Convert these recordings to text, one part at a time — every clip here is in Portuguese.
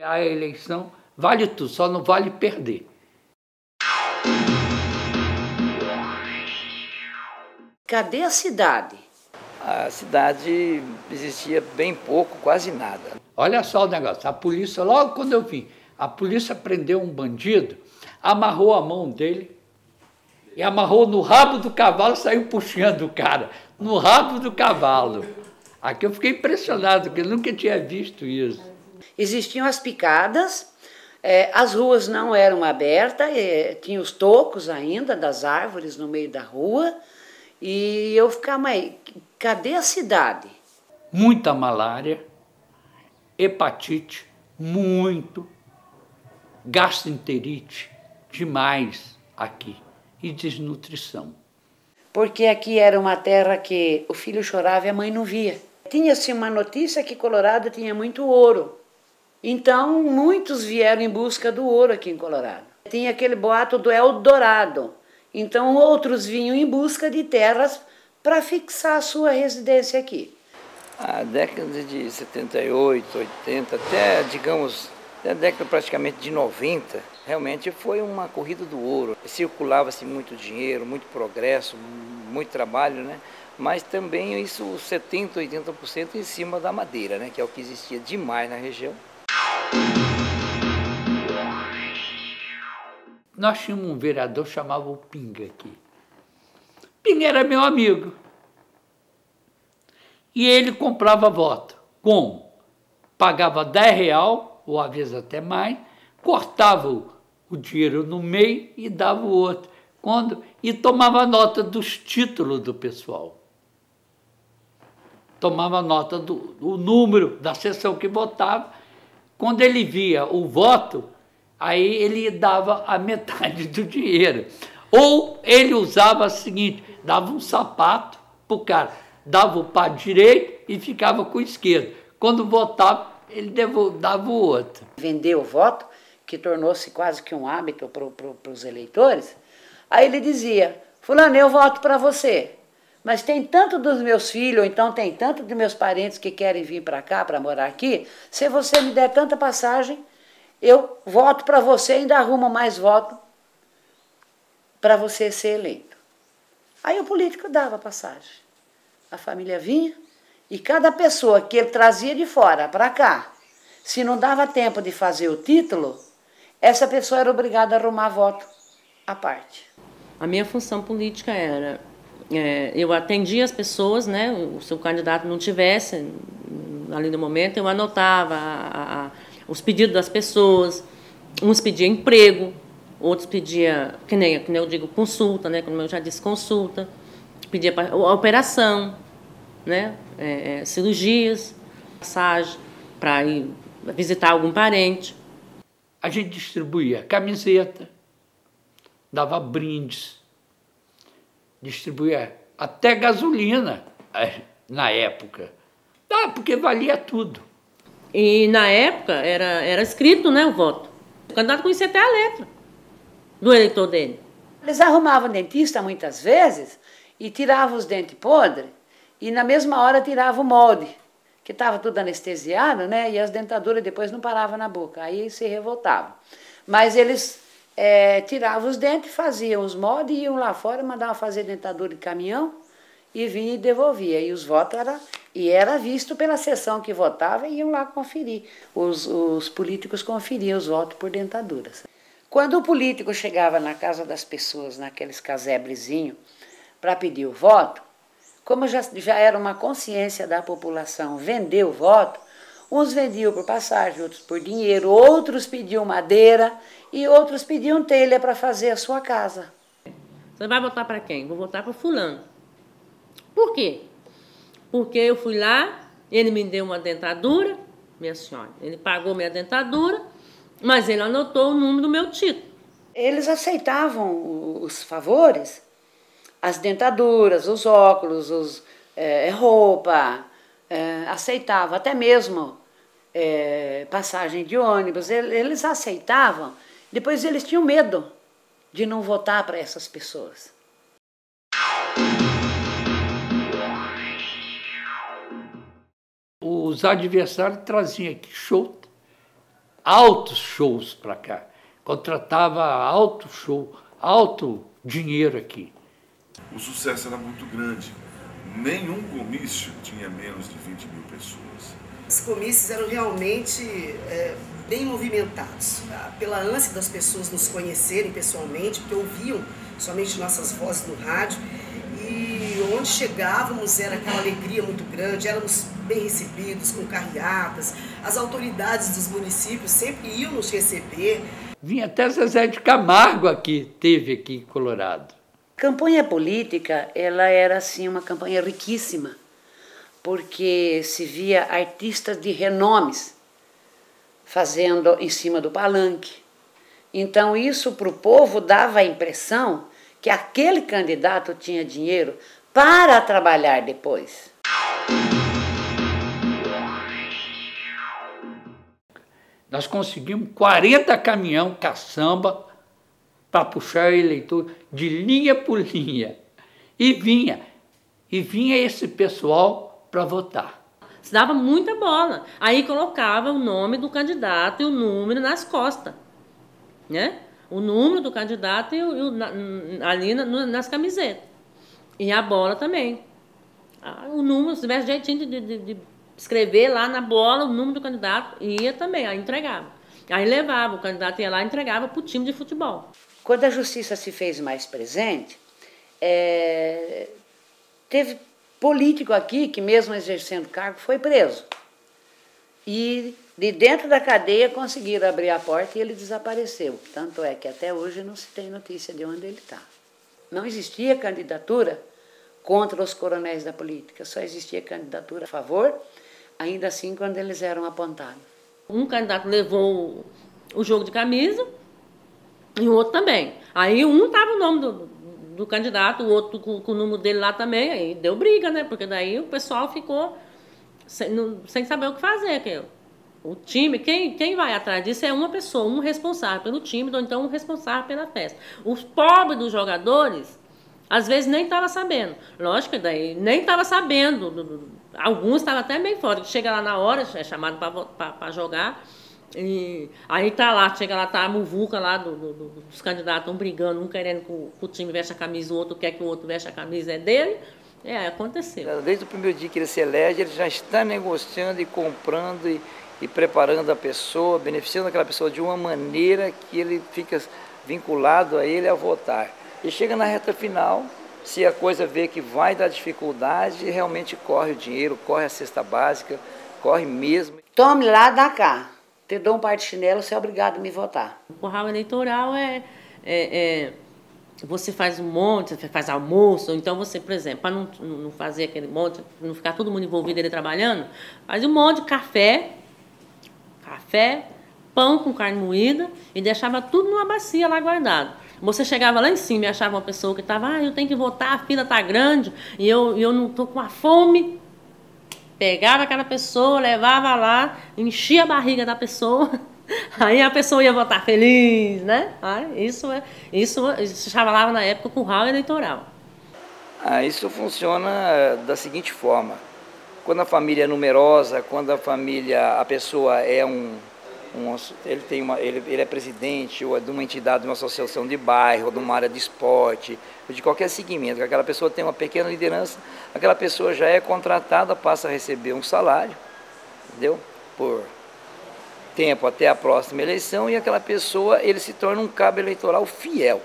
A eleição vale tudo, só não vale perder. Cadê a cidade? A cidade existia bem pouco, quase nada. Olha só o negócio, a polícia, logo quando eu vim, a polícia prendeu um bandido, amarrou a mão dele e amarrou no rabo do cavalo e saiu puxando o cara, no rabo do cavalo. Aqui eu fiquei impressionado, porque eu nunca tinha visto isso. Existiam as picadas, as ruas não eram abertas, tinha os tocos ainda das árvores no meio da rua, e eu ficava, mas cadê a cidade? Muita malária, hepatite, muito, gastroenterite, demais aqui, e desnutrição. Porque aqui era uma terra que o filho chorava e a mãe não via. Tinha-se uma notícia que Colorado tinha muito ouro. Então, muitos vieram em busca do ouro aqui em Colorado. Tinha aquele boato do Eldorado. Então, outros vinham em busca de terras para fixar a sua residência aqui. A década de 78, 80, até, digamos, até a década praticamente de 90, realmente foi uma corrida do ouro. Circulava-se muito dinheiro, muito progresso, muito trabalho, né? Mas também isso 70%, 80% em cima da madeira, né? Que é o que existia demais na região. Nós tínhamos um vereador chamado Pinga aqui. Pinga era meu amigo. E ele comprava voto. Como? Pagava R$10, ou às vezes até mais, cortava o dinheiro no meio e dava o outro. E tomava nota dos títulos do pessoal. Tomava nota do número da sessão que votava. Quando ele via o voto, aí ele dava a metade do dinheiro. Ou ele usava o seguinte, dava um sapato para o cara, dava o pé direito e ficava com o esquerdo. Quando votava, ele dava o outro. Vender o voto, que tornou-se quase que um hábito para os eleitores, aí ele dizia, fulano, eu voto para você, mas tem tanto dos meus filhos, ou então tem tanto dos meus parentes que querem vir para cá, para morar aqui, se você me der tanta passagem, eu voto para você e ainda arrumo mais voto para você ser eleito. Aí o político dava passagem. A família vinha e cada pessoa que ele trazia de fora para cá, se não dava tempo de fazer o título, essa pessoa era obrigada a arrumar voto à parte. A minha função política era, eu atendia as pessoas, né, se o candidato não tivesse ali no momento, eu anotava os pedidos das pessoas, uns pediam emprego, outros pediam, que nem eu digo, consulta, né, como eu já disse, consulta, pedia a operação, né, cirurgias, passagem para ir visitar algum parente. A gente distribuía camiseta, dava brindes, distribuía até gasolina na época, porque valia tudo. E na época era escrito, né, o voto. O candidato conhecia até a letra do eleitor dele. Eles arrumavam dentista muitas vezes e tiravam os dentes podres e na mesma hora tiravam o molde, que estava tudo anestesiado, né, e as dentaduras depois não paravam na boca, aí se revoltavam. Mas eles tiravam os dentes, faziam os moldes, iam lá fora, mandavam fazer dentadura de caminhão e vinha e devolvia. E os votos era visto pela sessão que votava e iam lá conferir. Os políticos conferiam os votos por dentaduras. Quando o político chegava na casa das pessoas, naqueles casebrezinhos, para pedir o voto, como já era uma consciência da população vender o voto, uns vendiam por passagem, outros por dinheiro, outros pediam madeira e outros pediam telha para fazer a sua casa. Você vai votar para quem? Vou votar para fulano. Por quê? Porque eu fui lá, ele me deu uma dentadura, minha senhora, ele pagou minha dentadura, mas ele anotou o número do meu título. Eles aceitavam os favores, as dentaduras, os óculos, roupa, aceitavam até mesmo passagem de ônibus, eles aceitavam, depois eles tinham medo de não votar para essas pessoas. Os adversários traziam aqui show altos shows para cá. Contratava alto show, alto dinheiro aqui. O sucesso era muito grande. Nenhum comício tinha menos de 20 mil pessoas. Os comícios eram realmente bem movimentados, tá? Pela ânsia das pessoas nos conhecerem pessoalmente, porque ouviam somente nossas vozes no rádio, e onde chegávamos era aquela alegria muito grande, éramos bem recebidos, com carreatas, as autoridades dos municípios sempre iam nos receber. Vinha até Zezé de Camargo aqui, teve aqui em Colorado. Campanha política, ela era assim uma campanha riquíssima, porque se via artistas de renomes fazendo em cima do palanque. Então isso para o povo dava a impressão que aquele candidato tinha dinheiro para trabalhar depois. Nós conseguimos 40 caminhão caçamba para puxar o eleitor de linha por linha. E vinha esse pessoal para votar. Se dava muita bola. Aí colocava o nome do candidato e o número nas costas, né? O número do candidato ali nas camisetas. E a bola também. O número, se tivesse jeitinho de escrever lá na bola o número do candidato, ia também, aí entregava. Aí levava, o candidato ia lá e entregava para o time de futebol. Quando a justiça se fez mais presente, teve político aqui que, mesmo exercendo cargo, foi preso. E de dentro da cadeia conseguiram abrir a porta e ele desapareceu. Tanto é que até hoje não se tem notícia de onde ele está. Não existia candidatura contra os coronéis da política, só existia candidatura a favor, ainda assim quando eles eram apontados. Um candidato levou o jogo de camisa e o outro também. Aí um estava o nome do candidato, o outro com o número dele lá também, aí deu briga, né? Porque daí o pessoal ficou sem saber o que fazer. O time, quem vai atrás disso é uma pessoa, um responsável pelo time, ou então um responsável pela festa. Os pobres dos jogadores, às vezes nem estavam sabendo. Lógico que daí nem estava sabendo. Alguns estavam até bem fora. Chega lá na hora, é chamado para jogar. E aí chega lá, tá a muvuca lá dos candidatos, um brigando, um querendo que o time veste a camisa, o outro quer que o outro veste a camisa, é dele. Aconteceu. Desde o primeiro dia que ele se elege, ele já está negociando e comprando e preparando a pessoa, beneficiando aquela pessoa de uma maneira que ele fica vinculado a ele a votar. E chega na reta final, se a coisa vê que vai dar dificuldade, realmente corre o dinheiro, corre a cesta básica, corre mesmo. Tome lá, dá cá. Te dou um par de chinelo, você é obrigado a me votar. O curral eleitoral você faz um monte, você faz almoço, então você, por exemplo, para não fazer aquele monte, não ficar todo mundo envolvido ele trabalhando, faz um monte de café, pão com carne moída e deixava tudo numa bacia lá guardado. Você chegava lá em cima e achava uma pessoa que estava, eu tenho que votar, a fila está grande e eu não estou com a fome. Pegava aquela pessoa, levava lá, enchia a barriga da pessoa, aí a pessoa ia votar feliz, né? Isso se chamava na época curral eleitoral. Isso funciona da seguinte forma: quando a família é numerosa, quando a pessoa é ele é presidente ou é de uma entidade, de uma associação de bairro, ou de uma área de esporte, ou de qualquer segmento, que aquela pessoa tem uma pequena liderança, aquela pessoa já é contratada, passa a receber um salário, entendeu? Por tempo até a próxima eleição, e aquela pessoa, ele se torna um cabo eleitoral fiel,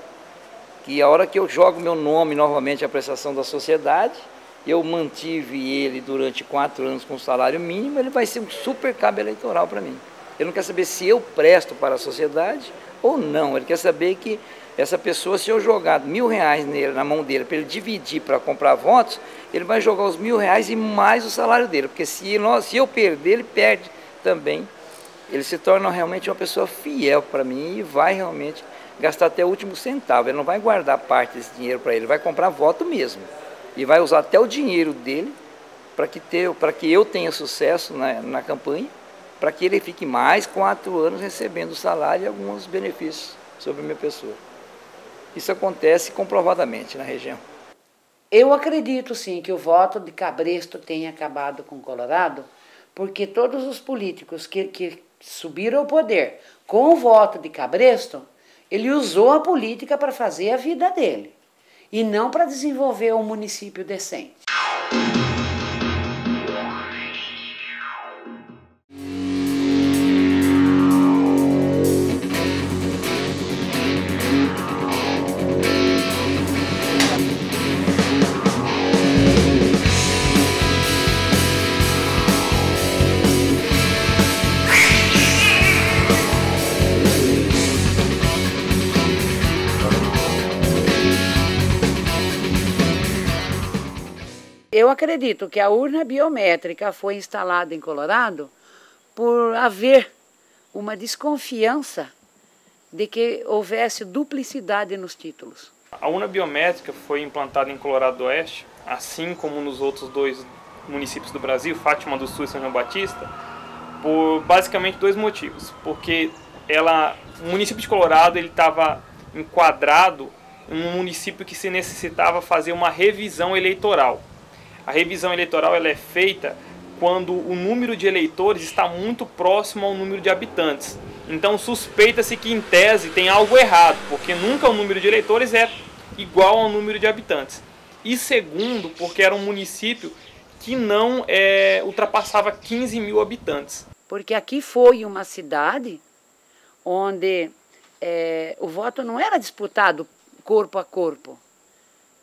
que a hora que eu jogo meu nome novamente à prestação da sociedade, eu mantive ele durante 4 anos com salário mínimo, ele vai ser um super cabo eleitoral para mim. Ele não quer saber se eu presto para a sociedade ou não. Ele quer saber que essa pessoa, se eu jogar R$1.000 na mão dele para ele dividir para comprar votos, ele vai jogar os R$1.000 e mais o salário dele. Porque se eu perder, ele perde também. Ele se torna realmente uma pessoa fiel para mim e vai realmente gastar até o último centavo. Ele não vai guardar parte desse dinheiro para ele vai comprar voto mesmo. E vai usar até o dinheiro dele para que eu tenha sucesso na campanha, para que ele fique mais 4 anos recebendo o salário e alguns benefícios sobre a minha pessoa. Isso acontece comprovadamente na região. Eu acredito, sim, que o voto de cabresto tenha acabado com o Colorado, porque todos os políticos que subiram ao poder com o voto de Cabresto, ele usou a política para fazer a vida dele e não para desenvolver um município decente. Eu acredito que a urna biométrica foi instalada em Colorado por haver uma desconfiança de que houvesse duplicidade nos títulos. A urna biométrica foi implantada em Colorado do Oeste, assim como nos outros 2 municípios do Brasil, Fátima do Sul e São João Batista, por basicamente 2 motivos. Porque o município de Colorado estava enquadrado em um município que se necessitava fazer uma revisão eleitoral. A revisão eleitoral ela é feita quando o número de eleitores está muito próximo ao número de habitantes. Então suspeita-se que em tese tem algo errado, porque nunca o número de eleitores é igual ao número de habitantes. E segundo, porque era um município que não ultrapassava 15 mil habitantes. Porque aqui foi uma cidade onde o voto não era disputado corpo a corpo.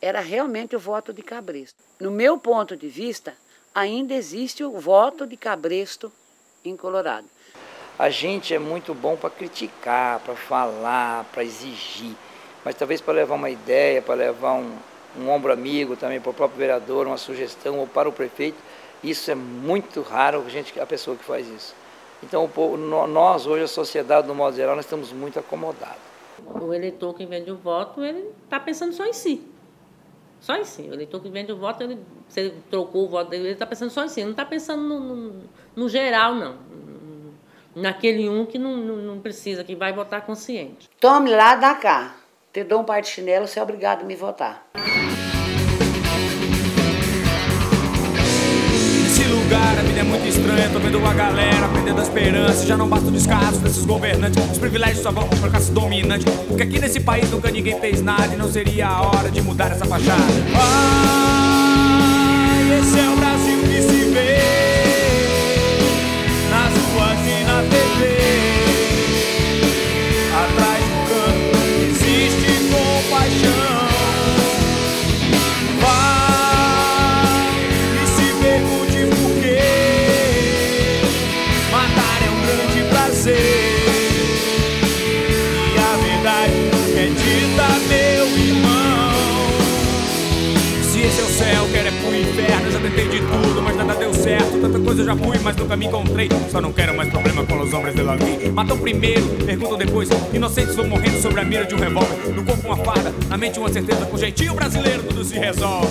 Era realmente o voto de Cabresto. No meu ponto de vista, ainda existe o voto de Cabresto em Colorado. A gente é muito bom para criticar, para falar, para exigir, mas talvez para levar uma ideia, para levar um ombro amigo também para o próprio vereador, uma sugestão ou para o prefeito, isso é muito raro a pessoa que faz isso. Então nós hoje, a sociedade no modo geral, nós estamos muito acomodados. O eleitor que vende o voto, ele está pensando só em si. Só em si. O eleitor que vende o voto, se ele trocou o voto dele, ele está pensando só em si. Ele não está pensando no geral, não. Naquele que não precisa, que vai votar consciente. Tome lá, dá cá. Te dou um par de chinelo, você é obrigado a me votar. Nesse lugar a vida é muito estranha, tô vendo uma galera perdendo a esperança. Já não basta o descaso desses governantes, os privilégios só vão pra classe dominante. Porque aqui nesse país nunca ninguém fez nada e não seria a hora de mudar essa fachada. Esse é o Brasil que se vê nas ruas e na TV. Atrás do canto existe compaixão. Tentei de tudo, mas nada deu certo. Tanta coisa eu já fui, mas nunca me encontrei. Só não quero mais problema com os homens de la vie. Matam primeiro, perguntam depois. Inocentes vão morrendo sobre a mira de um revólver. No corpo uma farda, na mente uma certeza. Com jeitinho brasileiro tudo se resolve.